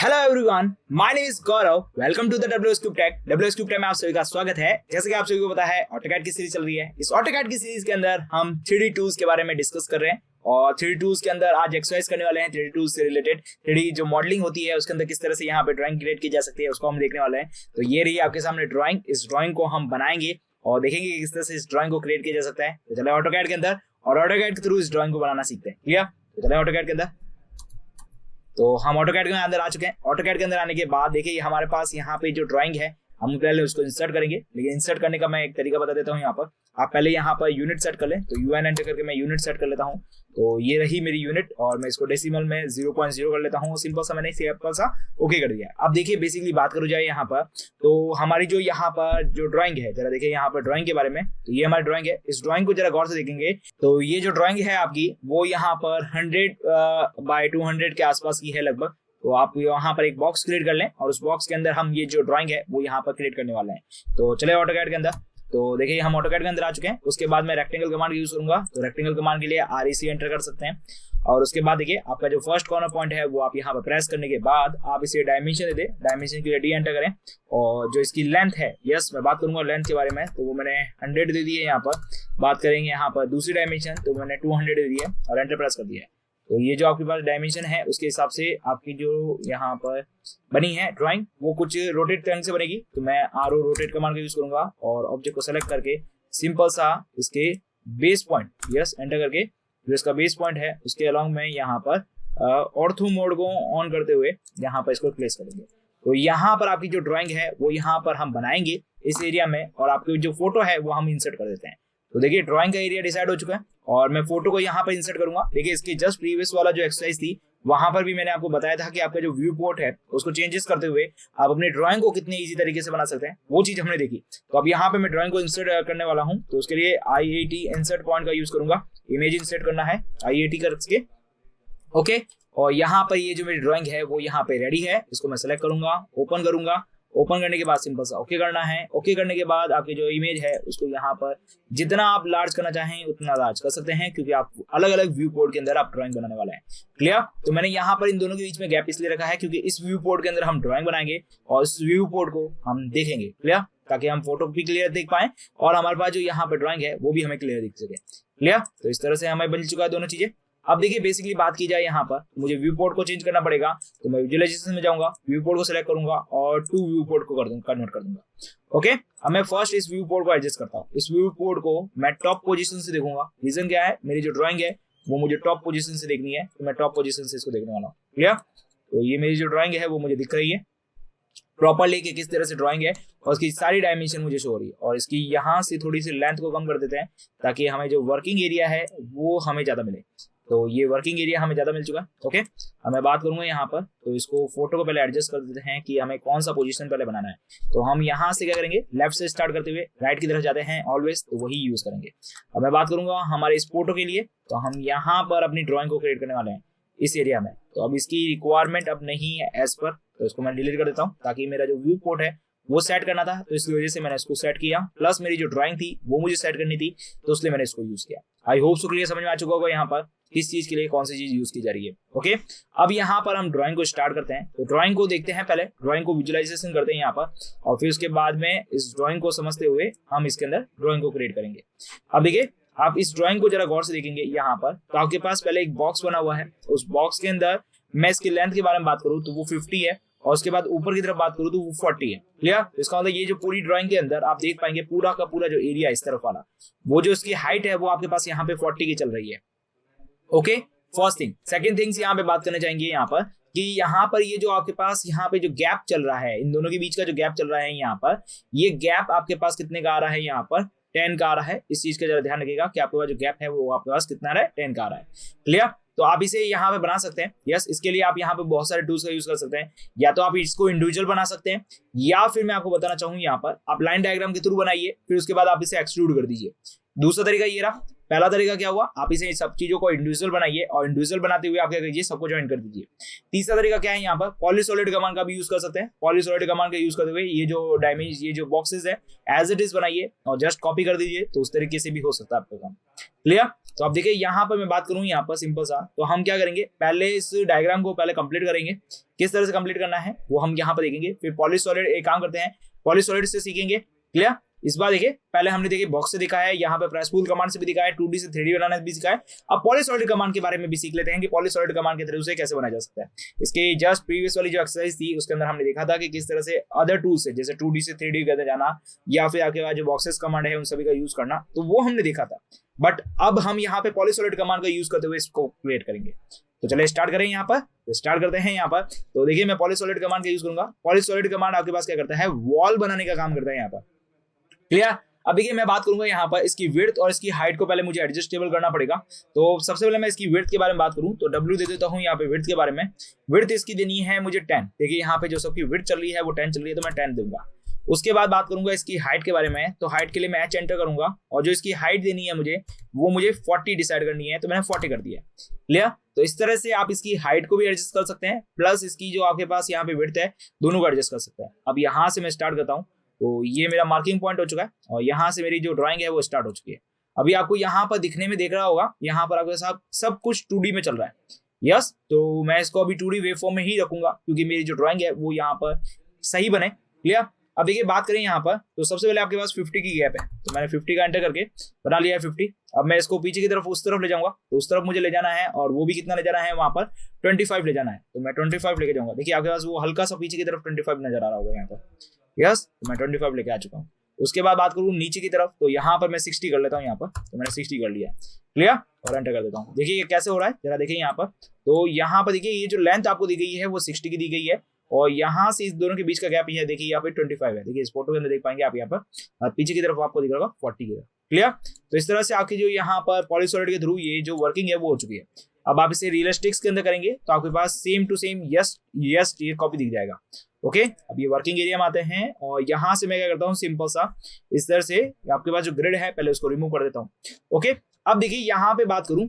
Hello everyone, my name is Gaurav. Welcome to the WS Cube Tech। WS Cube Tech में आप सभी का स्वागत है। जैसे कि आप सभी को पता है, ऑटोकैड की सीरीज चल रही है। इस ऑटोकैड की सीरीज के अंदर हम 3D टूल्स के बारे में डिस्कस कर रहे हैं और 3D टूल्स के अंदर आज एक्सरसाइज करने वाले हैं। 3D टूल्स से रिलेटेड 3D जो मॉडलिंग होती है उसके अंदर किस तरह से यहाँ पे ड्राइंग क्रिएट की जा सकती है उसको हम देखने वाले हैं। तो ये रही आपके सामने ड्राइंग। इस ड्राइंग को हम बनाएंगे और देखेंगे कि किस तरह से इस ड्राइंग को क्रिएट किया जा सकता है। तो चले ऑटोकैड के अंदर और ऑटोकैड के थ्रू इस ड्राइंग को बनाना सीखते हैं। क्लियर? तो चले ऑटोकैड के अंदर। तो हम ऑटोकैड के अंदर आ चुके हैं। ऑटोकैड के अंदर आने के बाद देखिए हमारे पास यहाँ पे जो ड्राइंग है हम पहले उसको इंसर्ट करेंगे। लेकिन इंसर्ट करने का मैं एक तरीका बता देता हूँ। यहाँ पर आप पहले यहाँ पर यूनिट सेट कर लें। तो UN एंटर करके मैं यूनिट सेट कर लेता हूँ। तो ये रही मेरी यूनिट और मैं इसको डेसिमल में 0.0 कर लेता हूँ। सिंपल सा मैंने सिंपल सा ओके कर दिया। अब देखिए बेसिकली बात करूँ जाए यहाँ पर, तो हमारी जो यहाँ पर जो ड्राइंग है, जरा देखिए यहाँ पर ड्राइंग के बारे में। तो ये हमारी ड्राइंग है। इस ड्राइंग को जरा गौर से देखेंगे तो ये जो ड्राइंग है आपकी वो यहाँ पर 100 बाय 200 के आसपास की है लगभग। तो आप यहाँ पर एक बॉक्स क्रिएट कर लें और उस बॉक्स के अंदर हम ये जो ड्राइंग है वो यहाँ पर क्रिएट करने वाले हैं। तो चले ऑटोकैड के अंदर। तो देखिए हम ऑटोकैड के अंदर आ चुके हैं। उसके बाद मैं रेक्टेंगल कमांड यूज करूंगा। तो रेक्टेंगल कमांड के लिए REC एंटर कर सकते हैं और उसके बाद देखिए आपका जो फर्स्ट कॉर्नर पॉइंट है वो आप यहाँ पर प्रेस करने के बाद आप इसे डायमेंशन दे दें। डायमेंशन के लिए D एंटर करें और जो इसकी लेंथ है, यस मैं बात करूंगा लेंथ के बारे में, तो वो मैंने 100 दे दी है। यहाँ पर बात करेंगे यहाँ पर दूसरी डायमेंशन, तो मैंने 200 दे दी है और एंटर प्रेस कर दिया है। तो ये जो आपके पास डायमेंशन है उसके हिसाब से आपकी जो यहाँ पर बनी है ड्राइंग वो कुछ रोटेट करने से बनेगी। तो मैं RO रोटेट कमांड का यूज करूंगा और ऑब्जेक्ट को सेलेक्ट करके सिंपल सा इसके बेस पॉइंट, यस एंटर करके जो इसका बेस पॉइंट है उसके अलॉन्ग में यहाँ पर ऑर्थो मोड को ऑन करते हुए यहाँ पर इसको प्लेस करेंगे। तो यहाँ पर आपकी जो ड्राइंग है वो यहाँ पर हम बनाएंगे इस एरिया में और आपकी जो फोटो है वो हम इंसर्ट कर देते हैं। तो देखिए ड्राइंग का एरिया डिसाइड हो चुका है और मैं फोटो को यहाँ पर इंसर्ट करूंगा। देखिए इसकी जस्ट प्रीवियस वाला जो एक्सरसाइज थी वहां पर भी मैंने आपको बताया था कि आपका जो व्यू पोर्ट है उसको चेंजेस करते हुए आप अपनी ड्राइंग को कितने इजी तरीके से बना सकते हैं, वो चीज हमने देखी। तो अब यहाँ पे मैं ड्राइंग को इंसर्ट करने वाला हूँ। तो उसके लिए IAT इंसर्ट पॉइंट का यूज करूंगा। इमेज इंसर्ट करना है IAT करके, ओके। और यहाँ पर ये जो मेरी ड्राइंग है वो यहाँ पे रेडी है। इसको मैं सेलेक्ट करूंगा, ओपन करूंगा। ओपन करने के बाद सिंपल सा ओके करना है। ओके करने के बाद आपकी जो इमेज है उसको यहाँ पर जितना आप लार्ज करना चाहें उतना लार्ज कर सकते हैं, क्योंकि आप अलग अलग व्यू पोर्ट के अंदर आप ड्राइंग बनाने वाले हैं। क्लियर? तो मैंने यहाँ पर इन दोनों के बीच में गैप इसलिए रखा है क्योंकि इस व्यू पोर्ट के अंदर हम ड्राइंग बनाएंगे और इस व्यू पोर्ट को हम देखेंगे। क्लियर? ताकि हम फोटो भी क्लियर देख पाए और हमारे पास जो यहाँ पर ड्राइंग है वो भी हमें क्लियर दिख सके। क्लियर? तो इस तरह से हमें बन चुका है दोनों चीजें। अब देखिए बेसिकली बात की जाए यहाँ पर मुझे व्यू पोर्ट को चेंज करना पड़ेगा। तो मैं विजुअलाइजेशन में जाऊंगा, व्यू पोर्ट को सिलेक्ट करूंगा और टू व्यू पोर्ट को कन्वर्ट कर दूंगा। ओके, अब मैं फर्स्ट इस व्यू पोर्ट को एडजस्ट करता हूँ। इस व्यू पोर्ट को मैं टॉप पोजीशन से देखूंगा। रीजन क्या है, मेरी जो ड्राइंग है वो मुझे टॉप पोजीशन से देखनी है, तो मैं टॉप पोजीशन से इसको देखने वाला हूँ। क्लियर? तो ये मेरी जो ड्राइंग है वो मुझे दिख रही है प्रॉपरली कि किस तरह से ड्राइंग है और इसकी सारी डायमेंशन मुझे शो हो रही है। और इसकी यहाँ से थोड़ी सी लेंथ को कम कर देते हैं ताकि हमें जो वर्किंग एरिया है वो हमें ज्यादा मिले। तो ये वर्किंग एरिया हमें ज्यादा मिल चुका है। ओके, अब मैं बात करूंगा यहाँ पर, तो इसको फोटो को पहले एडजस्ट कर देते हैं कि हमें कौन सा पोजीशन पहले बनाना है। तो हम यहाँ से क्या करेंगे, लेफ्ट से स्टार्ट करते हुए राइट की तरफ जाते हैं ऑलवेज, तो वही यूज करेंगे। अब मैं बात करूंगा हमारे इस फोटो के लिए, तो हम यहाँ पर अपनी ड्राइंग को क्रिएट करने वाले हैं इस एरिया में। तो अब इसकी रिक्वायरमेंट अब नहीं है एज पर, तो इसको मैं डिलीट कर देता हूँ ताकि मेरा जो व्यू पोर्ट है वो सेट करना था, तो इसकी वजह से मैंने इसको सेट किया। प्लस मेरी जो ड्राइंग थी वो मुझे सेट करनी थी, तो इसलिए मैंने इसको यूज किया। आई होप सो क्लियर समझ में आ चुका होगा यहाँ पर किस चीज के लिए कौन सी चीज यूज की जा रही है। ओके, अब यहाँ पर हम ड्राइंग को स्टार्ट करते हैं। तो ड्राइंग को देखते हैं, पहले ड्राइंग को विजुअलाइजेशन करते हैं यहाँ पर और फिर उसके बाद में इस ड्राइंग को समझते हुए हम इसके अंदर ड्राइंग को क्रिएट करेंगे। अब देखिए आप इस ड्राइंग को जरा गौर से देखेंगे यहाँ पर, तो आपके पास पहले एक बॉक्स बना हुआ है। उस बॉक्स के अंदर मैं इसकी लेंथ के बारे में बात करूँ तो वो 50 है और उसके बाद ऊपर की तरफ बात करूँ तो वो 40 है। क्लियर? इसका मतलब ये जो पूरी ड्राइंग के अंदर आप देख पाएंगे पूरा का पूरा जो एरिया इस तरफ वाला, वो जो इसकी हाइट है वो आपके पास यहाँ पे 40 की चल रही है। Okay, first thing. Second things यहाँ पे बात करना चाहेंगे यहाँ पर कि यहाँ पर ये जो आपके पास यहाँ पे जो गैप चल रहा है, इन दोनों के बीच का जो गैप चल रहा है यहाँ पर, ये गैप आपके पास कितने का आ रहा है, यहाँ पर 10 का आ रहा है। इस चीज का जरा ध्यान रखिएगा कि आपके पास जो गैप है वो आपके पास कितना आ रहा है, 10 का आ रहा है। क्लियर? तो आप इसे यहाँ पे बना सकते हैं। यस, इसके लिए आप यहाँ पे बहुत सारे टूल्स का यूज कर सकते हैं। या तो आप इसको इंडिविजुअल बना सकते हैं या फिर मैं आपको बताना चाहूँ यहाँ पर आप लाइन डायग्राम के थ्रू बनाइए, फिर उसके बाद आप इसे एक्सट्रूड कर दीजिए। दूसरा तरीका ये रहा, पहला तरीका क्या हुआ, आप इसे सब चीजों को इंडिविजुअल बनाइए और इंडिविजुअल बनाते हुए आप क्या कीजिए, सबको ज्वाइन कर दीजिए। तीसरा तरीका क्या है, यहाँ पर पॉलीसॉलिड कमांड का भी यूज कर सकते हैं। पॉलीसॉलिड कमांड का यूज करते हुए ये जो डायमेंशन, ये जो बॉक्सेस है एज इट इज बनाइए और जस्ट कॉपी कर दीजिए, तो उस तरीके से भी हो सकता है आपका काम। क्लियर? तो आप देखिए यहाँ पर मैं बात करूँ यहाँ पर सिंपल सा, तो हम क्या करेंगे, पहले इस डायग्राम को पहले कंप्लीट करेंगे। किस तरह से कंप्लीट करना है वो हम यहाँ पर देखेंगे, फिर पॉलीसॉलिड एक काम करते हैं, पॉलीसॉलिड से सीखेंगे। क्लियर? इस बार देखिए, पहले हमने देखिए बॉक्स से दिखा है, यहाँ पे प्रेस पुल कमांड से भी दिखा है, 2D से 3D बनाना भी सिखाया है। अब पॉलीसॉलिड कमांड के बारे में भी सीख लेते हैं कि पॉलीसॉलिड कमांड के थ्रू से कैसे बनाया जा सकता है। इसके जस्ट प्रीवियस वाली जो एक्सरसाइज थी उसके अंदर हमने देखा था कि किस तरह से अदर टूल्स से, जैसे 2D से 3D के अंदर जाना या फिर आपके पास जो बॉक्सेस कमांड है उन सभी का यूज करना, तो वो हमने देखा था। बट अब हम यहाँ पे पॉलीसॉलिड कमांड का यूज करते हुए इसको क्रिएट करेंगे। तो चलिए स्टार्ट करें यहाँ पर, तो स्टार्ट करते हैं यहाँ पर। तो देखिए मैं पॉलीसॉलिड कमांड का यूज करूंगा। पॉलीसॉलिड कमांड आपके पास क्या करता है, वॉल बनाने का काम करता है यहाँ पर। क्लियर? अब देखिए मैं बात करूंगा यहाँ पर इसकी विड्थ और इसकी हाइट को पहले मुझे एडजस्टेबल करना पड़ेगा। तो सबसे पहले मैं इसकी विड्थ के बारे में बात करूं तो W दे देता हूं यहाँ पे विड्थ के बारे में। विड्थ इसकी देनी है मुझे 10। देखिए यहाँ पे जो सबकी विड्थ चल रही है वो 10 चल रही है, तो मैं 10 दूंगा। उसके बाद बात करूंगा इसकी हाइट के बारे में, तो हाइट के लिए मैं H एंटर करूंगा और जो इसकी हाइट देनी है मुझे वो मुझे 40 डिसाइड करनी है, तो मैंने 40 कर दिया। क्लियर? तो इस तरह से आप इसकी हाइट को भी एडजस्ट कर सकते हैं, प्लस इसकी जो आपके पास यहाँ पे विड्थ है दोनों को एडजस्ट कर सकते हैं। अब यहाँ से मैं स्टार्ट करता हूँ, तो ये मेरा मार्किंग पॉइंट हो चुका है और यहाँ से मेरी जो ड्राइंग है वो स्टार्ट हो चुकी है। अभी आपको यहाँ पर दिखने में देख रहा होगा, यहाँ पर आपके साथ सब कुछ 2D में चल रहा है। यस, तो मैं इसको अभी 2D वेव फॉर्म में ही रखूंगा क्योंकि मेरी जो ड्राइंग है वो यहाँ पर सही बने। क्लियर? अब देखिए बात करें यहाँ पर, तो सबसे पहले आपके पास 50 की गैप है, तो मैंने 50 का एंटर करके बना लिया है 50। अब मैं इसको पीछे की तरफ उस तरफ ले जाऊंगा, तो उस तरफ मुझे ले जाना है और वो भी कितना ले जाना है, वहां पर 25 ले जाना है, तो मैं 25 लेके जाऊंगा। देखिए आपके पास वो हल्का सा पीछे की तरफ 25 नजर आ रहा होगा यहाँ पर। यस, तो मैं 25 लेके आ चुका हूँ। उसके बाद बात करूँ नीचे की तरफ, तो यहाँ पर मैं 60 कर लेता हूँ यहाँ पर, तो मैंने 60 कर लिया। क्लियर? और एंटर कर देता हूँ। देखिए ये कैसे हो रहा है, जरा देखिए यहाँ पर। तो यहाँ पर देखिए ये जो लेंथ आपको दी गई है वो 60 की दी गई है और यहाँ से इस दोनों के बीच का गैप ये है, देखिए यहाँ पे 25 है। देखिए इस फोटो के अंदर देख पाएंगे आप, यहाँ पर पीछे की तरफ आपको दिख रहा होगा 40 की तरफ। क्लियर? तो इस तरह से आपकी जो यहाँ पर पॉलीसॉलिड के थ्रू ये जो वर्किंग है वो हो चुकी है। अब आप इसे रियलिस्टिक्स के अंदर करेंगे तो आपके पास सेम टू सेम यस ये कॉपी दिख जाएगा। ओके, अब ये वर्किंग एरिया में आते हैं और यहाँ से मैं क्या करता हूँ, सिंपल सा इस तरह से आपके पास जो ग्रिड है पहले उसको रिमूव कर देता हूँ। ओके, अब देखिए यहाँ पे बात करूँ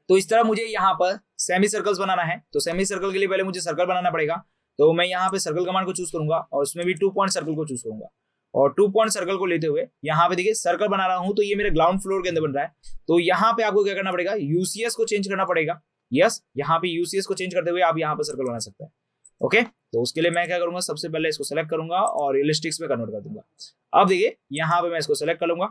तो इस तरह मुझे यहाँ पर सेमी सर्कल्स बनाना है, तो सेमी सर्कल के लिए पहले मुझे सर्कल बनाना पड़ेगा। तो मैं यहाँ पे सर्कल कमांड को चूज करूंगा और उसमें भी 2 पॉइंट सर्कल को चूज करूंगा और 2 पॉइंट सर्कल को लेते हुए यहाँ पे देखिए सर्कल बना रहा हूँ, तो ये मेरे ग्राउंड फ्लोर के अंदर बन रहा है। तो यहाँ पे आपको क्या करना पड़ेगा, यूसीएस को चेंज करना पड़ेगा। यस, यहाँ पे यूसीएस को चेंज करते हुए आप यहाँ पे सर्कल बना सकते हैं। ओके, तो उसके लिए मैं क्या करूंगा, सबसे पहले इसको सेलेक्ट करूंगा और रियलिस्टिक्स में कन्वर्ट कर दूंगा। अब देखिए यहाँ पे मैं इसको सेलेक्ट कर लूंगा।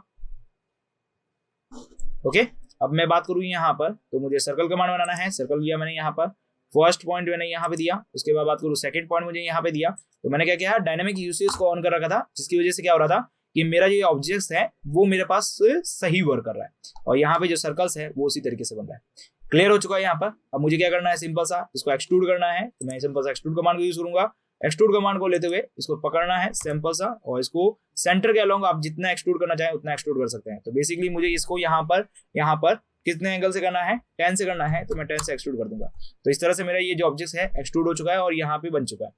ओके, अब मैं बात करूँ यहाँ पर, तो मुझे सर्कल कमांड बनाना है। सर्कल लिया मैंने यहाँ पर, फर्स्ट पॉइंट मैंने यहाँ पे दिया। उसके बाद बात करूँ सेकंड पॉइंट मुझे यहाँ पे दिया, तो मैंने क्या किया, डायनामिक यूसेज को ऑन कर रखा था, जिसकी वजह से क्या हो रहा था कि मेरा जो ऑब्जेक्ट्स है वो मेरे पास सही वर्क कर रहा है और यहाँ पे जो सर्कल्स है वो उसी तरीके से बन रहा है। क्लियर हो चुका है यहाँ पर। अब मुझे क्या करना है, सिंपल सा इसको एक्सट्रूड करना है, तो मैं सिंपल सा एक्सट्रूड कमांड को यूज करूंगा। एक्सट्रूड कमांड को लेते हुए इसको पकड़ना है सिंपल सा और इसको सेंटर के अलोंग आप जितना एक्सट्रूड करना चाहें उतना एक्सट्रूड कर सकते हैं। तो बेसिकली मुझे इसको यहाँ पर कितने एंगल से करना है, 10 से करना है, तो मैं 10 से एक्सट्रूड कर दूंगा। तो इस तरह से मेरा ये जो ऑब्जेक्ट है एक्सट्रूड हो चुका है और यहाँ पे बन चुका है।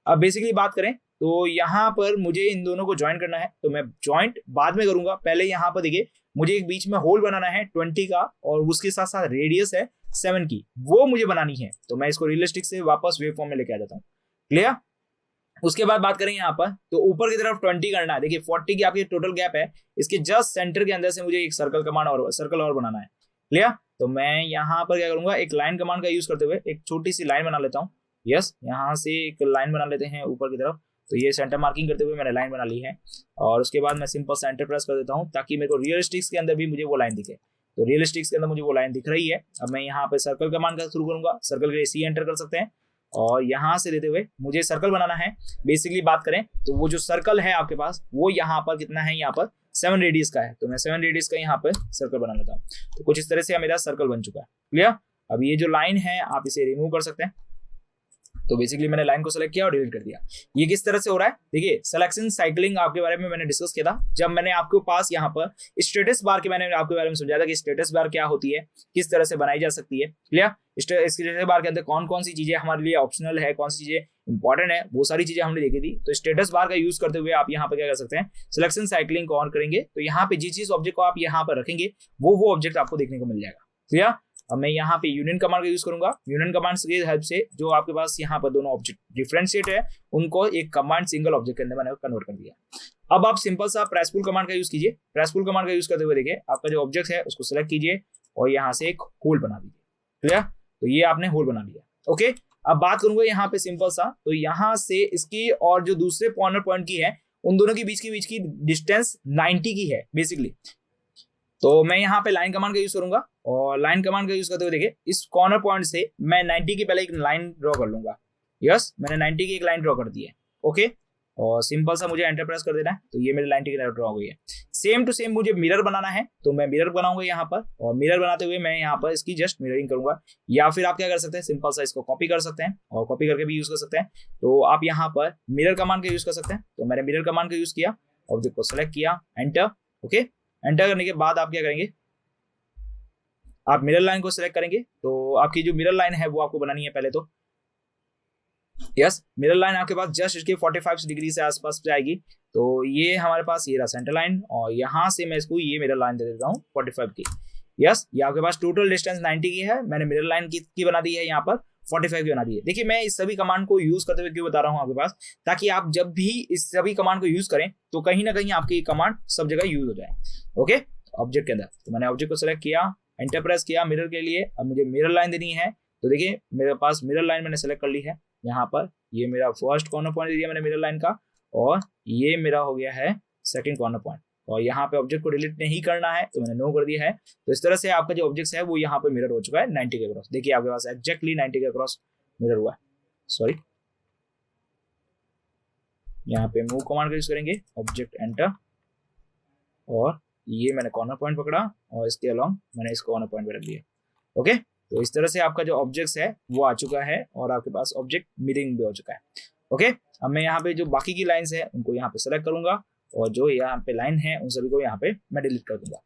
अब बेसिकली बात करें तो यहाँ पर मुझे इन दोनों को ज्वाइन करना है, तो मैं ज्वाइंट बाद में करूंगा। पहले यहाँ पर देखिए मुझे एक बीच में होल बनाना है 20 का और उसके साथ साथ रेडियस है 7 की, वो मुझे बनानी है। तो मैं इसको रियलिस्टिक से वापस वेव फॉर्म में लेके आ जाता हूँ। क्लियर? उसके बाद बात करें यहाँ पर, तो ऊपर की तरफ 20 करना है। देखिए 40 की आपकी टोटल गैप है, इसके जस्ट सेंटर के अंदर से मुझे एक सर्कल कमांड और बनाना है। क्लियर? तो मैं यहाँ पर क्या करूंगा, एक लाइन कमांड का यूज करते हुए एक छोटी सी लाइन बना लेता हूँ। यस, यहाँ से एक लाइन बना लेते हैं ऊपर की तरफ। तो ये सेंटर मार्किंग करते हुए मैंने लाइन बना ली है और उसके बाद मैं सिंपल सेंटर प्रेस कर देता हूँ ताकि मेरे को रियलिस्टिक्स के अंदर भी मुझे वो लाइन दिखे। तो रियलिस्टिक्स के अंदर मुझे वो लाइन दिख रही है। अब मैं यहाँ पे सर्कल कमांड का शुरू करूंगा। सर्कल के लिए सी एंटर कर सकते हैं और यहाँ से देते हुए मुझे सर्कल बनाना है। बेसिकली बात करें तो वो जो सर्कल है आपके पास वो यहाँ पर कितना है, यहाँ पर 7 रेडियस का है, तो मैं 7 रेडियस का यहाँ पे सर्कल बना लेता हूँ। तो कुछ इस तरह से मेरा सर्कल बन चुका है। क्लियर? अब ये जो लाइन है आप इसे रिमूव कर सकते हैं। तो बेसिकली मैंने लाइन को सेलेक्ट किया और डिलीट कर दिया। ये किस तरह से हो रहा है, देखिए सिलेक्शन साइक्लिंग आपके बारे में मैंने डिस्कस किया था जब मैंने आपके पास यहाँ पर स्टेटस बार के मैंने आपके बारे में समझाया था कि स्टेटस बार क्या होती है, किस तरह से बनाई जा सकती है। क्लियर, स्टेटस बार के अंदर कौन कौन सी चीजें हमारे लिए ऑप्शनल है, कौन सी चीजें इंपॉर्टेंट है, वो सारी चीजें हमने देखी थी। तो स्टेटस बार का यूज करते हुए आप यहाँ पर क्या कर सकते हैं, सिलेक्शन साइक्लिंग को ऑन करेंगे तो यहाँ पे जिस ऑब्जेक्ट को आप यहाँ पर रखेंगे वो ऑब्जेक्ट आपको देखने को मिल जाएगा। क्लियर, अब मैं यहाँ पे यूनियन कमांड का यूज करूंगा। यूनियन कमांड की हेल्प से जो आपके पास यहाँ पर दोनों ऑब्जेक्ट डिफरेंशिएट है उनको एक कमांड सिंगल ऑब्जेक्ट के अंदर मैंने कन्वर्ट कर दिया। अब आप सिंपल सा प्रेसफुल कमांड का यूज कीजिए। प्रेसफुल कमांड का यूज करते हुए देखिए आपका जो ऑब्जेक्ट है उसको सिलेक्ट कीजिए और यहाँ से एक होल बना दीजिए। क्लियर, तो ये आपने होल बना लिया। ओके, अब बात करूंगा यहाँ पे सिंपल सा, तो यहाँ से इसकी और जो दूसरे कॉर्नर पॉइंट की है उन दोनों के बीच की डिस्टेंस 90 की है बेसिकली। तो मैं यहाँ पे लाइन कमांड का यूज करूंगा और लाइन कमांड का यूज करते हुए देखिए इस कॉर्नर पॉइंट से मैं 90 की पहले एक लाइन ड्रॉ कर लूंगा। यस, मैंने 90 की एक लाइन ड्रॉ कर दी है। ओके, और सिंपल सा मुझे एंटर प्रेस कर देना है तो ये मेरी 90 की लाइन ड्रॉ हो गई है। सेम टू सेम मुझे मिरर बनाना है तो मैं मिरर बनाऊंगा यहाँ पर, और मिरर बनाते हुए मैं यहाँ पर इसकी जस्ट मिररिंग करूंगा। या फिर आप क्या कर सकते हैं, सिंपल सा इसको कॉपी कर सकते हैं और कॉपी करके भी यूज कर सकते हैं। तो आप यहाँ पर मिरर कमांड का यूज कर सकते हैं। तो मैंने मिरर कमांड का यूज किया, ऑब्जेक्ट को सिलेक्ट किया, एंटर। ओके, एंटर करने के बाद आप क्या करेंगे, आप मिरर लाइन को सिलेक्ट करेंगे। तो आपकी जो मिरर लाइन है वो आपको बनानी है पहले तो। यस, मिरर लाइन आपके पास जस्ट इसके 45 डिग्री से आसपास जाएगी। तो ये हमारे पास ये रहा सेंटर लाइन, और यहाँ से मैं इसको ये मिरर लाइन दे देता हूँ 45 की। यस, ये आपके पास टोटल डिस्टेंस 90 की है, मैंने मिरर लाइन की बना दी है, यहाँ पर 45 की बना दी है। देखिए मैं इस सभी कमांड को यूज करते हुए क्यों बता रहा हूँ आपके पास, ताकि आप जब भी इस सभी कमांड को यूज करें तो कहीं ना कहीं आपकी कमांड सब जगह यूज हो जाए। ओके, ऑब्जेक्ट के अंदर तो मैंने ऑब्जेक्ट को सिलेक्ट किया, एंटर प्रेस किया मिरर के लिए। अब मुझे मिरर लाइन देनी है तो देखिए मेरे पास मिरर लाइन मैंने सेलेक्ट कर ली है। यहाँ पर ये मेरा फर्स्ट कॉर्नर पॉइंट दिया मैंने मिरर लाइन का, और ये मेरा हो गया है सेकंड कॉर्नर पॉइंट। और यहाँ पे ऑब्जेक्ट को डिलीट नहीं करना है तो मैंने नो कर दिया है। तो इस तरह से आपका जो ऑब्जेक्ट है वो यहाँ पे मिरर हो चुका है 90 के क्रॉस। देखिए आपके पास एक्जैक्टली 90 के क्रॉस मिरर हुआ है। सॉरी, यहाँ पे मूव कमांड का यूज करेंगे, ऑब्जेक्ट एंटर, और ये मैंने कॉर्नर पॉइंट पकड़ा और इसके अलॉन्ग मैंने इस कॉर्नर पॉइंट पे रख दिया। ओके, तो इस तरह से आपका जो ऑब्जेक्ट है वो आ चुका है और आपके पास ऑब्जेक्ट मिररिंग भी हो चुका है। ओके, अब मैं यहाँ पे जो बाकी की लाइंस है उनको यहाँ पे सेलेक्ट करूंगा और जो यहाँ पे लाइन है उन सभी को यहाँ पे मैं डिलीट कर दूंगा।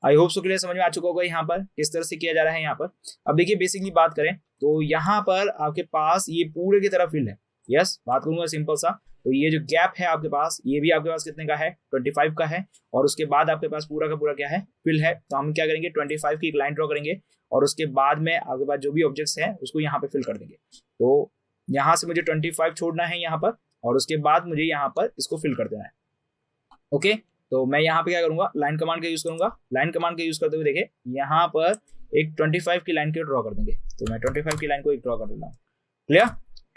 आई होप सो क्लियर समझ में आ चुका होगा यहाँ पर किस तरह से किया जा रहा है यहाँ पर। अब देखिए बेसिकली बात करें तो यहाँ पर आपके पास ये पूरे की तरह फील्ड है। यस, बात करूंगा सिंपल सा, तो ये जो गैप है आपके पास ये भी आपके पास कितने का है, 25 का है। और उसके बाद आपके पास पूरा का पूरा क्या है, फिल है। तो हम क्या करेंगे 25 की एक लाइन ड्रॉ करेंगे और उसके बाद में आपके पास जो भी ऑब्जेक्ट्स हैं उसको यहाँ पे फिल कर देंगे। तो यहाँ से मुझे 25 छोड़ना है यहाँ पर, और उसके बाद मुझे यहाँ पर इसको फिल कर देना है। ओके, तो मैं यहाँ पे क्या करूंगा, लाइन कमांड का यूज करूंगा। लाइन कमांड का यूज करते हुए देखिए यहाँ पर एक 25 की लाइन को ड्रॉ कर देंगे। तो मैं 25 की लाइन को एक ड्रॉ कर देता हूँ। क्लियर,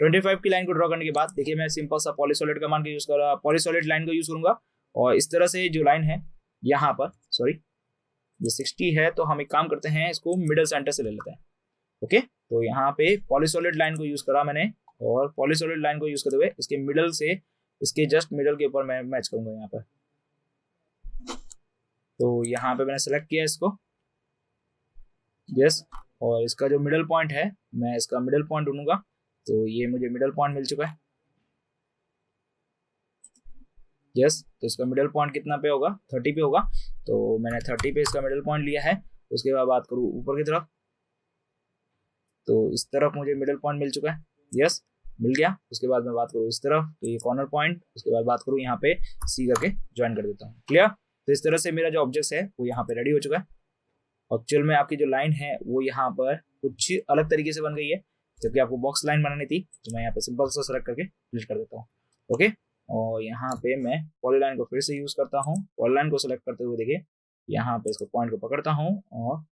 25 की लाइन को ड्रॉ करने के बाद देखिए मैं सिंपल सा पॉलीसॉलिड कमांड का यूज कर रहा, पॉलीसॉलिड लाइन को यूज करूंगा। और इस तरह से जो लाइन है यहाँ पर, सॉरी ये 60 है, तो हम एक काम करते हैं इसको मिडल सेंटर से ले लेते हैं। ओके, तो यहाँ पे पॉलीसॉलिड लाइन को यूज करा मैंने, और पॉलीसॉलिड लाइन को यूज करते हुए इसके मिडल से, इसके जस्ट मिडल के ऊपर मैं मैच करूंगा यहाँ पर। तो यहाँ पे मैंने सेलेक्ट किया इसको, यस, और इसका जो मिडल पॉइंट है मैं इसका मिडल पॉइंट ढूंढूंगा। तो ये मुझे मिडल पॉइंट मिल चुका है। यस, तो इसका मिडल पॉइंट कितना पे होगा, 30 पे होगा। तो मैंने 30 पे इसका मिडल पॉइंट लिया है। उसके बाद बात करूँ ऊपर की तरफ, तो इस तरफ मुझे मिडल पॉइंट मिल चुका है। यस, मिल गया। उसके बाद मैं बात करूँ इस तरफ, तो ये कॉर्नर पॉइंट। उसके बाद बात करूँ यहाँ पे सी करके ज्वाइन कर देता हूँ। क्लियर, तो इस तरह से मेरा जो ऑब्जेक्ट है वो यहाँ पे रेडी हो चुका है। एक्चुअल में आपकी जो लाइन है वो यहाँ पर कुछ अलग तरीके से बन गई है, जबकि आपको बॉक्स लाइन बनानी थी। तो मैं यहाँ पे सिंपल सा सेलेक्ट करके डिलीट कर देता हूँ। ओके, और यहाँ पे मैं पॉलीलाइन को फिर से यूज करता हूँ। पॉलीलाइन को सेलेक्ट करते हुए देखिए यहाँ पे इसको पॉइंट को पकड़ता हूँ और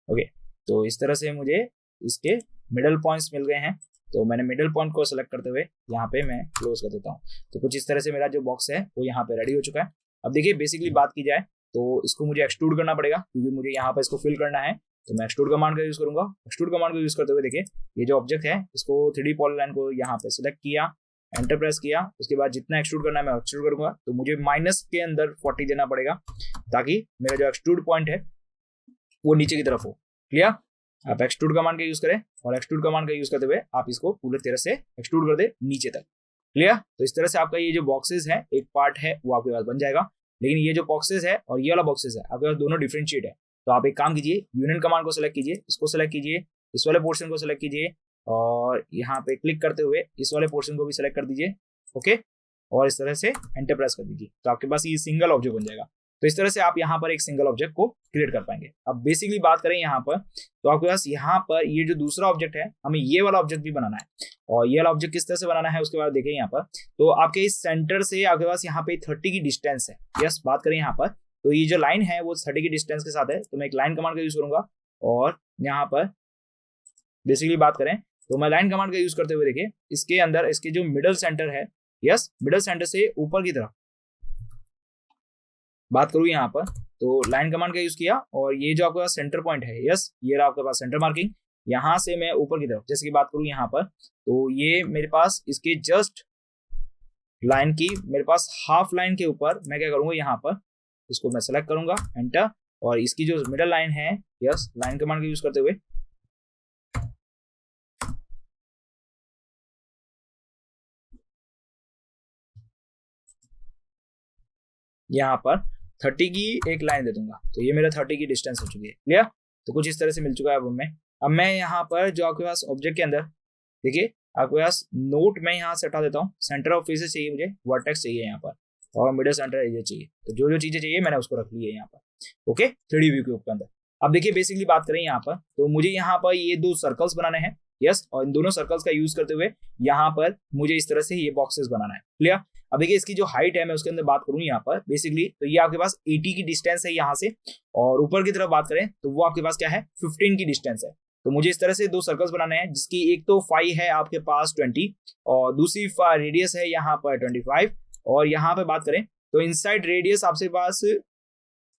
ओके, तो इस तरह से मुझे इसके मिडल पॉइंट्स मिल गए हैं। तो मैंने मिडल पॉइंट को सेलेक्ट करते हुए यहाँ पे मैं क्लोज कर देता हूँ। तो कुछ इस तरह से मेरा जो बॉक्स है वो यहाँ पे रेडी हो चुका है। अब देखिए बेसिकली बात की जाए तो इसको मुझे एक्सट्रूड करना पड़ेगा क्योंकि मुझे यहाँ पर इसको फिल करना है। तो मैं एक्सट्रूड कमांड का यूज करूंगा। एक्सट्रूड कमांड को यूज करते हुए देखिए ये जो ऑब्जेक्ट है इसको 3D पॉलीलाइन को यहाँ पे सिलेक्ट किया, एंटर प्रेस किया, उसके बाद जितना एक्सट्रूड करना है मैं एक्सट्रूड करूंगा। तो मुझे माइनस के अंदर 40 देना पड़ेगा ताकि मेरा जो एक्सट्रूड पॉइंट है वो नीचे की तरफ हो। क्लियर? आप एक्सट्रूड कमांड का यूज करें और एक्सट्रूड कमांड का यूज करते हुए आप इसको पूरे तरह से एक्सट्रूड कर दे नीचे तक। क्लियर? तो इस तरह से आपका ये जो बॉक्सेस है एक पार्ट है वो आपके पास बन जाएगा। लेकिन ये जो बॉक्सेस है और ये वाला बॉक्सेस है आपके पास दोनों डिफरेंशिएट है। तो आप एक काम कीजिए, यूनियन कमांड को सिलेक्ट कीजिए, इसको सिलेक्ट कीजिए, इस वाले पोर्शन को सिलेक्ट कीजिए और यहाँ पे क्लिक करते हुए इस वाले पोर्शन को भी सिलेक्ट कर दीजिए। ओके, और इस तरह से एंटर प्रेस कर दीजिए तो आपके पास ये सिंगल ऑब्जेक्ट बन जाएगा। तो इस तरह से आप यहाँ पर एक सिंगल ऑब्जेक्ट को क्रिएट कर पाएंगे। अब बेसिकली बात करें यहाँ पर तो आपके पास यहाँ पर ये जो दूसरा ऑब्जेक्ट है हमें ये वाला ऑब्जेक्ट भी बनाना है और ये वाला ऑब्जेक्ट किस तरह से बनाना है उसके बाद देखें यहाँ पर। तो आपके इस सेंटर से आपके पास यहाँ पे 30 की डिस्टेंस है। यस, बात करें यहाँ पर तो ये जो लाइन है वो 30 की डिस्टेंस के साथ है। तो मैं एक लाइन कमांड का यूज करूंगा और यहाँ पर बेसिकली बात करें तो मैं लाइन कमांड का यूज करते हुए देखिए इसके अंदर इसके जो मिडल सेंटर है, यस, मिडल सेंटर से ऊपर की तरफ बात करूँ यहाँ पर तो लाइन कमांड का यूज किया और ये जो आपके पास सेंटर पॉइंट है, यस, ये रहा आपके पास सेंटर मार्किंग। यहाँ से मैं ऊपर की तरफ जैसे कि बात करूँ यहाँ पर तो ये मेरे पास इसके जस्ट लाइन की मेरे पास हाफ लाइन के ऊपर मैं क्या करूंगा यहाँ पर इसको मैं सेलेक्ट करूंगा, एंटर, और इसकी जो मिडल लाइन है, यस, लाइन कमांड का यूज करते हुए यहाँ पर 30 की एक लाइन दे दूंगा। तो ये मेरा 30 की डिस्टेंस हो चुकी है। क्लियर? तो कुछ इस तरह से मिल चुका है। अब मैं यहाँ पर जो आपके पास ऑब्जेक्ट के अंदर देखिए आपके पास नोट मैं यहाँ से हटा देता हूँ। सेंटर ऑफ फेसेस चाहिए मुझे, वर्टेक्स चाहिए यहाँ पर और मिडल सेंटर एरिया चाहिए। तो जो जो चीजें चाहिए मैंने उसको रख ली है यहाँ पर। ओके, 3D व्यू के अंदर। अब देखिए बेसिकली बात करें यहाँ पर तो मुझे यहाँ पर ये 2 सर्कल्स बनाने हैं। यस, और इन दोनों सर्कल्स का यूज करते हुए यहाँ पर मुझे इस तरह से ये बॉक्सेस बनाना है। क्लियर? अब देखिए इसकी जो हाइट है मैं उसके अंदर बात करूँ यहाँ पर बेसिकली तो ये आपके पास 80 की डिस्टेंस है यहाँ से, और ऊपर की तरफ बात करें तो वो आपके पास क्या है 15 की डिस्टेंस है। तो मुझे इस तरह से 2 सर्कल्स बनाने हैं जिसकी एक तो फाई है आपके पास 20 और दूसरी रेडियस है यहाँ पर 25। और यहाँ पे बात करें तो इनसाइड रेडियस आपसे पास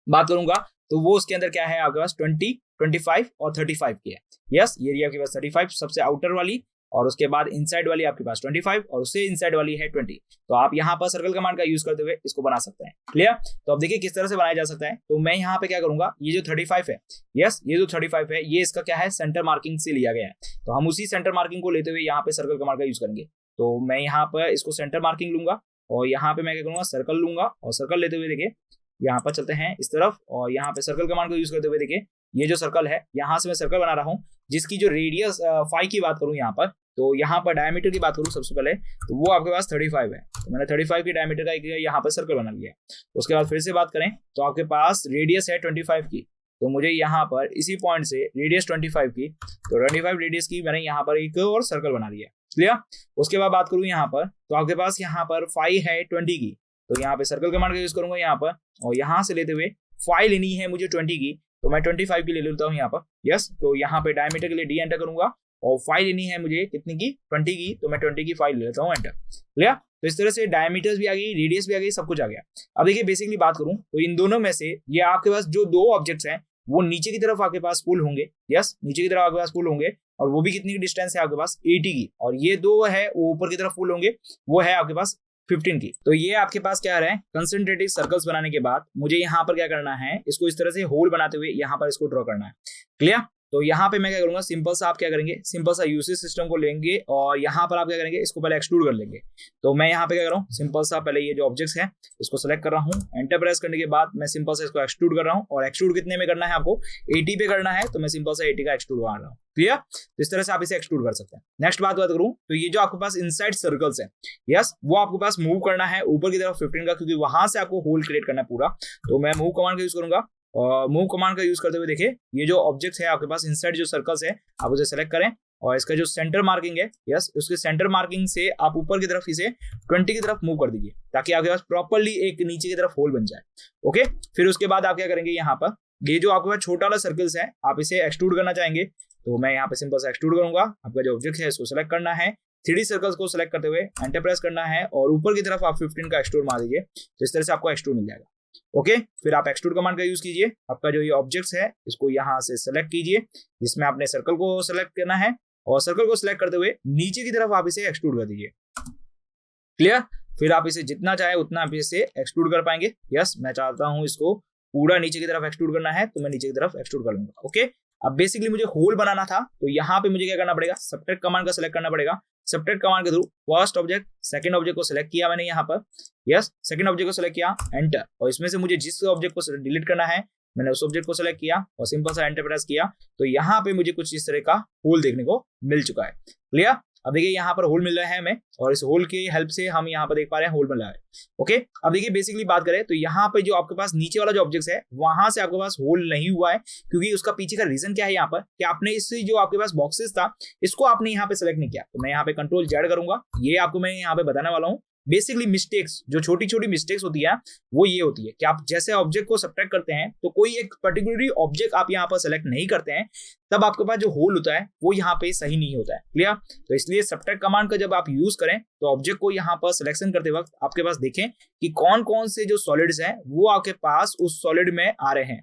बात करूंगा तो वो उसके अंदर क्या है आपके पास 20, 25 और 35 की है। यस, ये रही आपके पास 35 सबसे आउटर वाली और उसके बाद इनसाइड वाली आपके पास 25 और उससे इनसाइड वाली है 20। तो आप यहाँ पर सर्कल कमांड का यूज करते हुए इसको बना सकते हैं। क्लियर? तो अब देखिए किस तरह से बनाया जा सकता है। तो मैं यहाँ पे क्या करूंगा, ये जो 35 है, यस, ये जो 35 है ये इसका क्या है सेंटर मार्किंग से लिया गया है। तो हम उसी सेंटर मार्किंग को लेते हुए यहाँ पे सर्कल कमांड का यूज करेंगे। तो मैं यहाँ पर इसको सेंटर मार्किंग लूंगा और यहाँ पे मैं क्या करूंगा सर्कल लूंगा और सर्कल लेते हुए देखिए यहाँ पर चलते हैं इस तरफ और यहाँ पे सर्कल कमांड को यूज करते हुए देखिए ये जो सर्कल है यहाँ से मैं सर्कल बना रहा हूँ जिसकी जो रेडियस 5 की बात करूँ यहाँ पर तो यहाँ पर डायमीटर की बात करूँ सबसे पहले तो वो आपके पास 35 है। तो मैंने 35 की डायमीटर का एक यहाँ पर सर्कल बना लिया है। उसके बाद फिर से बात करें तो आपके पास रेडियस है 25 की। तो मुझे यहाँ पर इसी पॉइंट से रेडियस 25 की तो 25 रेडियस की मैंने यहाँ पर एक और सर्कल बना लिया। क्लियर? उसके बाद बात करूँ यहाँ पर तो आपके पास यहाँ पर 5 है 20 की। तो यहाँ पे सर्कल कमांड का यूज करूंगा यहाँ पर और यहाँ से लेते हुए 5 लेनी है मुझे 20 की तो मैं 25 की ले लेता हूँ यहाँ पर। यस, तो यहाँ पे डायमीटर के लिए डी एंटर करूंगा और 5 लेनी है मुझे कितनी की 20 की तो मैं 20 की 5 ले लेता हूँ, एंटर। क्लियर? तो इस तरह से डायमीटर्स भी आ गई, रेडियस भी आ गई, सब कुछ आ गया। अब देखिए बेसिकली बात करूं तो इन दोनों में से ये आपके पास जो 2 ऑब्जेक्ट्स हैं वो नीचे की तरफ आपके पास पुल होंगे। यस, नीचे की तरफ आपके पास पुल होंगे और वो भी कितनी की डिस्टेंस है आपके पास 80 की। और ये 2 है वो ऊपर की तरफ पुल होंगे, वो है आपके पास 15 की। तो ये आपके पास क्या है कंसंट्रेटिव सर्कल्स बनाने के बाद मुझे यहाँ पर क्या करना है इसको इस तरह से होल बनाते हुए यहाँ पर इसको ड्रॉ करना है। क्लियर? तो यहाँ पे मैं क्या करूंगा सिंपल सा आप क्या करेंगे सिंपल सा यूसी सिस्टम को लेंगे और यहाँ पर आप क्या करेंगे इसको पहले एक्सट्रूड कर लेंगे। तो मैं यहाँ पे क्या कर रहा हूँ सिंपल सा पहले ये जो ऑब्जेक्ट्स हैं इसको सेलेक्ट कर रहा हूँ, एंटर प्रेस करने के बाद मैं सिंपल सा इसको एक्सट्रूड कर रहा हूँ और एक्सट्रूड कितने में करना है आपको 80 पे करना है। तो मैं सिंपल सा 80 का एक्सट्रूड बना रहा हूँ। क्लियर? तो इस तरह से आप इसे एक्सट्रूड कर सकते हैं। नेक्स्ट बात करूँ तो ये जो आपके पास इनसाइड सर्कल्स है, यस, वो आपके पास मूव करना है ऊपर की तरफ 15 का क्योंकि वहां से आपको होल क्रिएट करना है पूरा। तो मैं मूव कमांड का यूज करूंगा और मूव कमांड का यूज करते हुए देखिए ये जो ऑब्जेक्ट है आपके पास इनसाइड जो सर्कल्स है आप उसे सेलेक्ट करें और इसका जो सेंटर मार्किंग है, यस, उसके सेंटर मार्किंग से आप ऊपर की तरफ इसे 20 की तरफ मूव कर दीजिए ताकि आपके पास प्रॉपर्ली एक नीचे की तरफ होल बन जाए। ओके, फिर उसके बाद आप क्या करेंगे यहाँ पर ये जो आपके पास छोटा वाला सर्कल्स है आप इसे एक्सट्रूड करना चाहेंगे तो मैं यहाँ पे सिंपल से एक्सट्रूड करूंगा। आपका जो ऑब्जेक्ट है इसको सेलेक्ट करना है, 3D सर्कल्स को सेलेक्ट करते हुए एंटर प्रेस करना है और ऊपर की तरफ आप 15 का एक्सट्रूड मार दीजिए। तो इस तरह से आपको एक्सट्रूड मिल जाएगा। ओके, फिर आप एक्सट्रूड कमांड का यूज कीजिए। आपका जो ये ऑब्जेक्ट्स है इसको यहाँ से सेलेक्ट कीजिए, जिसमें आपने सर्कल को सेलेक्ट करना है और सर्कल को सिलेक्ट करते हुए नीचे की तरफ आप इसे एक्सट्रूड कर दीजिए। क्लियर? फिर आप इसे जितना चाहे उतना आप इसे एक्सट्रूड कर पाएंगे। यस, मैं चाहता हूं इसको पूरा नीचे की तरफ एक्सट्रूड करना है तो मैं नीचे की तरफ एक्सट्रूड कर लूंगा। ओके, अब बेसिकली मुझे होल बनाना था तो यहाँ पे मुझे क्या करना पड़ेगा, सबट्रैक्ट कमांड का सिलेक्ट करना पड़ेगा। सबट्रैक्ट कमांड के through first object second object को सिलेक्ट किया मैंने यहाँ पर। यस, सेकंड ऑब्जेक्ट को सिलेक्ट किया, एंटर, और इसमें से मुझे जिस ऑब्जेक्ट को डिलीट करना है मैंने उस ऑब्जेक्ट को सिलेक्ट किया और सिंपल सा एंटर प्रेस किया तो यहाँ पे मुझे कुछ इस तरह का होल देखने को मिल चुका है। क्लियर? अब देखिए यहाँ पर होल मिल रहा है हमें और इस होल की हेल्प से हम यहाँ पर देख पा रहे हैं होल मिल रहा है। ओके, अब देखिए बेसिकली बात करें तो यहाँ पे जो आपके पास नीचे वाला जो ऑब्जेक्ट है वहां से आपके पास होल नहीं हुआ है, क्योंकि उसका पीछे का रीजन क्या है यहाँ पर कि आपने इससे जो आपके पास बॉक्सेस था इसको आपने यहाँ पे सेलेक्ट नहीं किया। तो मैं यहाँ पे कंट्रोल जेड करूंगा, ये आपको मैं यहाँ पे बताने वाला हूँ। बेसिकली मिस्टेक्स, जो छोटी छोटी मिस्टेक्स होती है वो ये होती है कि आप जैसे ऑब्जेक्ट को सब्ट्रैक्ट करते हैं तो कोई एक पर्टिकुलरली ऑब्जेक्ट आप यहाँ पर सेलेक्ट नहीं करते हैं, तब आपके पास जो होल होता है वो यहाँ पे सही नहीं होता है। क्लियर? तो इसलिए सब्ट्रैक्ट कमांड का जब आप यूज करें तो ऑब्जेक्ट को यहाँ पर सिलेक्शन करते वक्त आपके पास देखें कि कौन कौन से जो सॉलिड्स हैं वो आपके पास उस सॉलिड में आ रहे हैं।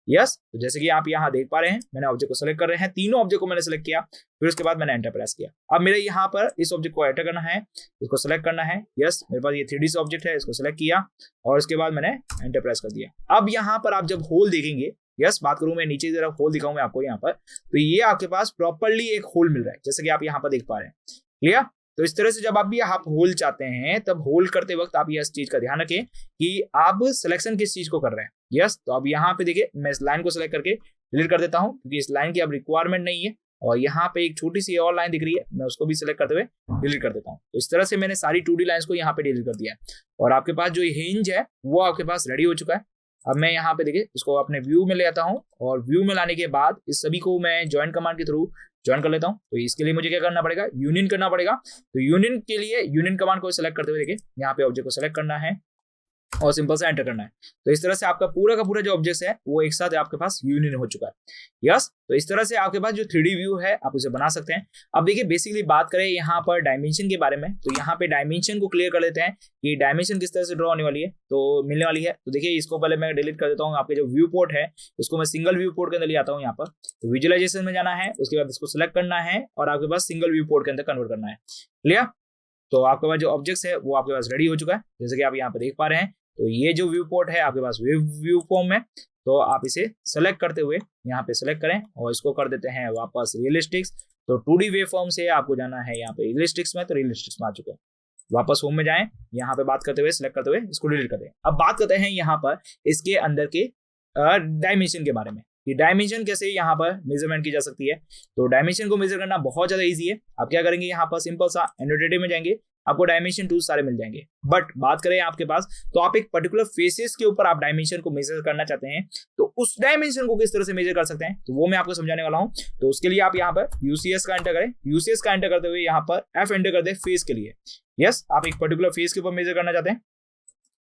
यस, तो जैसे कि आप यहाँ देख पा रहे हैं मैंने ऑब्जेक्ट को सिलेक्ट कर रहे हैं, तीनों ऑब्जेक्ट को मैंने सिलेक्ट किया, फिर उसके बाद मैंने एंटर प्रेस किया। अब मेरे यहाँ पर इस ऑब्जेक्ट को एंटर करना है, इसको सिलेक्ट करना है। यस, मेरे पास ये 3D से ऑब्जेक्ट है, इसको सिलेक्ट किया और उसके बाद मैंने एंटर प्रेस कर दिया। अब यहाँ पर आप जब होल देखेंगे, यस बात करूं मैं नीचे की तरफ होल दिखाऊं मैं आपको यहाँ पर, तो ये आपके पास प्रॉपरली एक होल मिल रहा है जैसे कि आप यहाँ पर देख पा रहे हैं। क्लियर? तो इस तरह से जब आप भी आप होल चाहते हैं तब होल करते वक्त आप इस चीज का ध्यान रखें कि आप सिलेक्शन किस चीज को कर रहे हैं। यस, तो अब यहाँ पे देखिए मैं इस लाइन को सिलेक्ट करके डिलीट कर देता हूँ क्योंकि इस लाइन की अब रिक्वायरमेंट नहीं है, और यहाँ पे एक छोटी सी और लाइन दिख रही है मैं उसको भी सिलेक्ट करते हुए डिलीट कर देता हूँ। तो इस तरह से मैंने सारी 2D लाइंस को यहाँ पे डिलीट कर दिया है और आपके पास जो हिंज है वो आपके पास रेडी हो चुका है। अब मैं यहाँ पे देखिए इसको अपने व्यू में ले आता हूँ और व्यू में लाने के बाद इस सभी को मैं ज्वाइन कमांड के थ्रू ज्वाइन कर लेता हूँ। तो इसके लिए मुझे क्या करना पड़ेगा, यूनियन करना पड़ेगा। तो यूनियन के लिए यूनियन कमांड को सिलेक्ट करते हुए देखिए यहाँ पे ऑब्जेक्ट को सिलेक्ट करना है और सिंपल से एंटर करना है। तो इस तरह से आपका पूरा का पूरा जो ऑब्जेक्ट है वो एक साथ आपके पास यूनियन हो चुका है। यस, तो इस तरह से आपके पास जो 3D व्यू है आप उसे बना सकते हैं। अब देखिए बेसिकली बात करें यहाँ पर डायमेंशन के बारे में, तो यहाँ पे डायमेंशन को क्लियर कर लेते हैं कि डायमेंशन किस तरह से ड्रॉ होने वाली है तो मिलने वाली है। तो देखिए इसको पहले मैं डिलीट कर देता हूँ। आपके जो व्यू पोर्ट है इसको मैं सिंगल व्यू पोर्ट के अंदर ले आता हूँ। यहाँ पर तो विजुअलाइजेशन में जाना है, उसके बाद इसको सिलेक्ट करना है और आपके पास सिंगल व्यू पोर्ट के अंदर कन्वर्ट करना है। क्लियर? तो आपके पास जो ऑब्जेक्ट्स है वो आपके पास रेडी हो चुका है जैसे कि आप यहाँ पे देख पा रहे हैं। तो ये जो व्यू पोर्ट है आपके पास व्यू फॉर्म में, तो आप इसे सेलेक्ट करते हुए यहाँ पे सेलेक्ट करें और इसको कर देते हैं वापस रियलिस्टिक्स। तो 2D वेव फॉर्म से आपको जाना है यहाँ पे रियलिस्टिक्स में, तो रियलिस्टिक्स में आ चुके हैं। वापस होम में जाएं, यहाँ पे बात करते हुए सिलेक्ट करते हुए इसको डिलीट कर दें। अब बात करते हैं यहाँ पर इसके अंदर के डायमेंशन के बारे में कि डायमेंशन कैसे यहाँ पर मेजरमेंट की जा सकती है। तो डायमेंशन को मेजर करना बहुत ज्यादा इजी है। आप क्या करेंगे, यहाँ पर सिंपल सा एनोटेटिव में जाएंगे, आपको डायमेंशन टूल सारे मिल जाएंगे। बट बात करें आपके पास तो आप एक पर्टिकुलर फेसेस के ऊपर आप डायमेंशन को मेजर करना चाहते हैं तो उस डायमेंशन को किस तरह से मेजर कर सकते हैं तो वो मैं आपको समझाने वाला हूं। तो उसके लिए आप यहाँ पर यूसीएस का एंटर करें, यूसीएस का एंटर करते हुए यहाँ पर एफ एंटर कर दें फेस के लिए। यस, आप एक पर्टिकुलर फेस के ऊपर मेजर करना चाहते हैं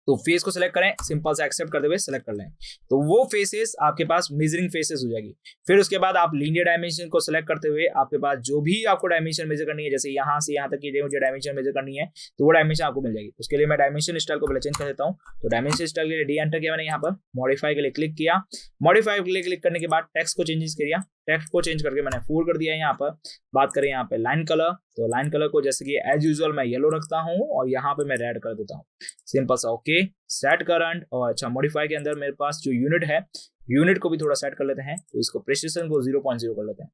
तो फेस को सिलेक्ट करें, सिंपल से एक्सेप्ट करते हुए सिलेक्ट कर लें, तो वो फेसेस आपके पास मेजरिंग फेसेस हो जाएगी। फिर उसके बाद आप लीनियर डायमेंशन को सिलेक्ट करते हुए आपके पास जो भी आपको डायमेंशन मेजर करनी है, जैसे यहाँ से यहाँ तक की मुझे डायमेंशन मेजर करनी है तो वो डायमेंशन आपको मिल जाएगी। उसके लिए मैं डायमेंशन स्टाइल को पहले चेंज कर देता हूँ। तो डायमेंशन स्टाइल के लिए डी एंटर किया मैंने, यहाँ पर मॉडिफाई के लिए क्लिक किया, मॉडिफाई के लिए क्लिक करने के बाद टेक्स्ट को चेंजेस किया, टेक्स्ट को चेंज करके मैंने 4 कर दिया है। यहाँ पर बात करें यहाँ पे लाइन कलर, तो लाइन कलर को जैसे कि एज यूजुअल मैं येलो रखता हूँ और यहाँ पे मैं रेड कर देता हूँ, सिंपल सा। ओके, सेट करंट और अच्छा मॉडिफाई के अंदर मेरे पास जो यूनिट है यूनिट को भी थोड़ा सेट कर लेते हैं, तो इसको प्रिसिशन को 0.0 कर लेते हैं।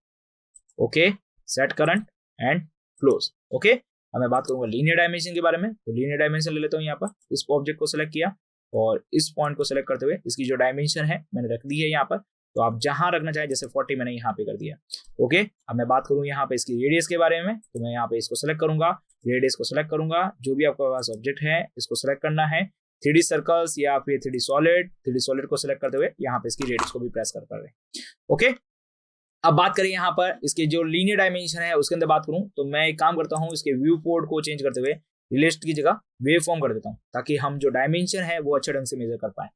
Okay, set current and close. Okay, अब मैं बात करूंगा लीनियर डायमेंशन के बारे में, तो लीनियर डायमेंशन ले लेता हूँ। यहाँ पर इस ऑब्जेक्ट को सिलेक्ट किया और इस पॉइंट को सिलेक्ट करते हुए इसकी जो डायमेंशन है मैंने रख दी है यहाँ पर, तो आप जहां रखना चाहे, जैसे 40 मैंने यहाँ पे कर दिया। ओके, अब मैं बात करूं यहाँ पे इसकी रेडियस के बारे में, तो मैं यहाँ पे इसको सेलेक्ट करूंगा, रेडियस को सेलेक्ट करूंगा, जो भी आपके पास ऑब्जेक्ट है इसको सेलेक्ट करना है, 3D सर्कल्स या फिर 3D सॉलिड को सिलेक्ट करते हुए यहाँ पे इसकी रेडियस को भी प्रेस कर रहे हैं। ओके, अब बात करें यहाँ पर इसके जो लीनियर डायमेंशन है उसके अंदर बात करूं तो मैं एक काम करता हूँ, इसके व्यू पोर्ट को चेंज करते हुए रिलेस्ट की जगह वेव फॉर्म कर देता हूँ ताकि हम जो डायमेंशन है वो अच्छे ढंग से मेजर कर पाए।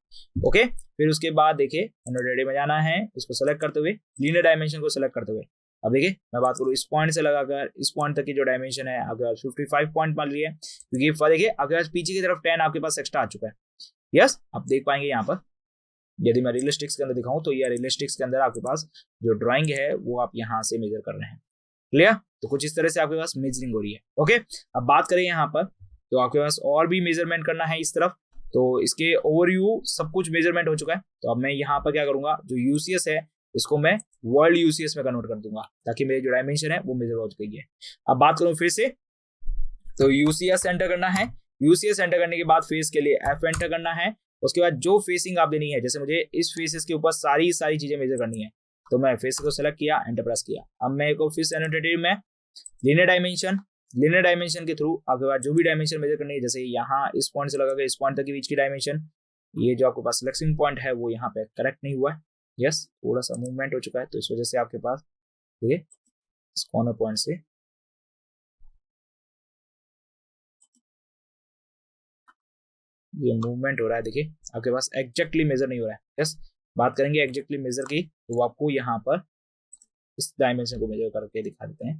ओके, फिर उसके बाद देखिए एनोटेड में जाना है, इसको सेलेक्ट करते हुए लीनियर डायमेंशन को सेलेक्ट करते हुए अब देखिए मैं बात करूँ इस पॉइंट से लगाकर इस पॉइंट तक की जो डायमेंशन है आपके पास 55 पॉइंट मान लिए, क्योंकि देखिए आपके पास पीछे की तरफ 10 आपके पास एक्स्ट्रा आ चुका है। यस, आप देख पाएंगे यहाँ पर यदि मैं रियलिस्टिक्स के अंदर दिखाऊं तो ये रियलिस्टिक्स के अंदर आपके पास जो ड्राइंग है वो आप यहाँ से मेजर कर रहे हैं। क्लियर? तो कुछ इस तरह से आपके पास मेजरिंग हो रही है। ओके, अब बात करें यहाँ पर तो आपके पास और भी मेजरमेंट करना है इस तरफ। तो इसके ओवरव्यू सब कुछ मेजरमेंट हो चुका है। तो अब मैं यहाँ पर क्या करूंगा, जो यूसीएस है इसको मैं वर्ल्ड यूसीएस में कन्वर्ट कर दूंगा ताकि मेरी जो डायमेंशन है वो मेजर हो चुकी है। अब बात करूं फिर से, तो यूसीएस एंटर करना है। यूसीएस एंटर करने के बाद फेस के लिए एफ एंटर करना है। उसके बाद जो फेसिंग आप देनी है, जैसे मुझे इस फेसेस के ऊपर सारी चीजें मेजर करनी है तो मैं फेस को सेलेक्ट किया, एंटर प्रेस किया। अब मैं एक फिश एनोटेटिव में लीनियर डायमेंशन के थ्रू आपके पास जो भी डायमेंशन मेजर करनी है, जैसे यहाँ इस पॉइंट से लगाकर इस पॉइंट तक के बीच की डायमेंशन, ये जो आपके पास सिलेक्शन पॉइंट है वो यहाँ पे करेक्ट नहीं हुआ है। यस, थोड़ा सा मूवमेंट हो चुका है तो इस वजह से आपके पास ये इस कॉर्नर पॉइंट से ये मूवमेंट हो रहा है। देखिए आपके पास एग्जैक्टली मेजर नहीं हो रहा है। यस, बात करेंगे एग्जैक्टली मेजर की तो आपको यहाँ पर इस डायमेंशन को मेजर करके दिखा देते हैं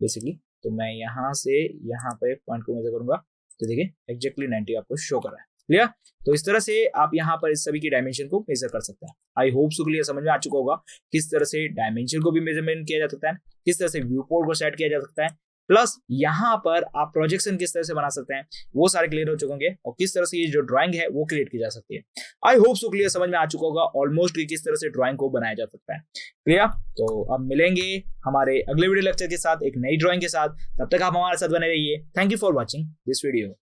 बेसिकली। तो मैं यहाँ से यहाँ पर एक पॉइंट को मेजर करूंगा तो देखिए एग्जैक्टली 90 आपको शो कर रहा है। क्लियर? तो इस तरह से आप यहाँ पर इस सभी की डायमेंशन को मेजर कर सकते हैं। आई होप सो क्लियर समझ में आ चुका होगा किस तरह से डायमेंशन को भी मेजरमेंट किया जा सकता है, किस तरह से व्यू पोर्ट को सेट किया जा सकता है, प्लस यहाँ पर आप प्रोजेक्शन किस तरह से बना सकते हैं वो सारे क्लियर हो चुके होंगे, और किस तरह से ये जो ड्राइंग है वो क्रिएट की जा सकती है। आई होप सो क्लियर समझ में आ चुका होगा ऑलमोस्ट किस तरह से ड्राइंग को बनाया जा सकता है। क्लियर? तो अब मिलेंगे हमारे अगले वीडियो लेक्चर के साथ एक नई ड्राइंग के साथ। तब तक आप हमारे साथ बने रहिए। Thank you for watching this video.